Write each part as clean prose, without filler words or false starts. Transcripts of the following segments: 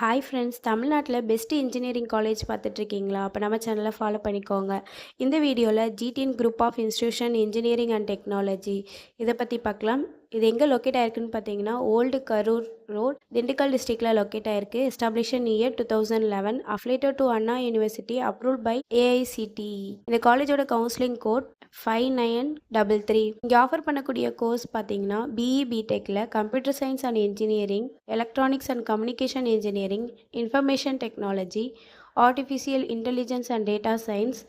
Hi friends, தமிழ்நாட்டில் best engineering college பார்த்துட்ருக்கீங்களா? அப்போ நம்ம சேனலை ஃபாலோ பண்ணிக்கோங்க. இந்த வீடியோவில் GTN group of institution engineering and technology இதை பற்றி பார்க்கலாம். இது எங்கே லொக்கேட் ஆயிருக்குன்னு பார்த்தீங்கன்னா, ஓல்டு கரூர் ரோட், திண்டுக்கல் டிஸ்ட்ரிக்டில் லொக்கேட் ஆயிருக்கு. Establishment year 2011, affiliated to Anna university, approved by AICTE. இந்த காலேஜோட கவுன்சிலிங் கோட் 5933. இங்கே ஆஃபர் பண்ணக்கூடிய கோர்ஸ் பார்த்தீங்கன்னா, பிஇ பிடெக்கில் computer science and engineering, electronics and communication engineering, information technology, artificial intelligence and data science,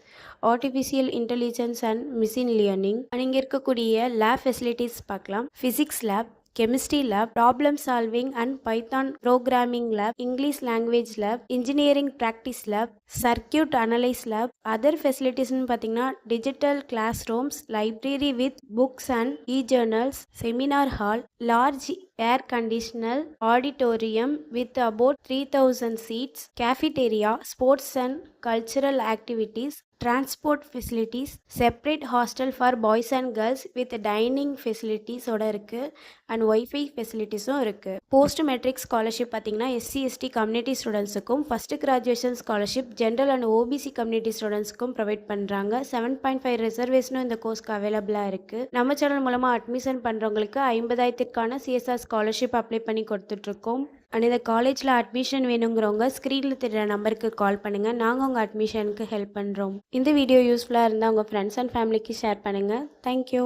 artificial intelligence and machine learning. இங்கே இருக்கக்கூடிய lab facilities பார்க்கலாம். Physics lab, chemistry lab, problem solving and Python programming lab, English language lab, engineering practice lab, circuit analyse lab. Other ஃபெசிலிட்டிஸ்னு பார்த்தீங்கன்னா, digital classrooms, library with books and journals, seminar hall, large air conditional auditorium with about 3000 seats, cafeteria, sports and cultural activities, transport facilities, separate hostel for boys and girls with dining facilities ஓட இருக்கு and wifi ஃபெசிலிட்டிஸும் இருக்கு. Post matric scholarship பார்த்தீங்கன்னா, SC ST community ஸ்டூடெண்ட்ஸுக்கும், first graduation scholarship general and OBC community ஸ்டூடெண்ட்ஸ்க்கும் provide பண்ணுறாங்க. 7.5 ரிசர்வேஷனும் இந்த கோர்ஸ்க்கு அவைலபிளாக இருக்குது. நம்ம சேனல் மூலமாக அட்மிஷன் பண்ணுறவங்களுக்கு 50,000க்கான சிஎஸ்ஆர் ஸ்காலர்ஷிப் அப்ளை பண்ணி கொடுத்துட்ருக்கோம். அண்ட் இந்த காலேஜில் அட்மிஷன் வேணுங்கிறவங்க ஸ்க்ரீனில் தெரிகிற நம்பருக்கு கால் பண்ணுங்கள். நாங்கள் உங்கள் அட்மிஷனுக்கு ஹெல்ப் பண்ணுறோம். இந்த வீடியோ யூஸ்ஃபுல்லாக இருந்தால் உங்கள் ஃப்ரெண்ட்ஸ் அண்ட் ஃபேமிலிக்கு ஷேர் பண்ணுங்கள். தேங்க்யூ.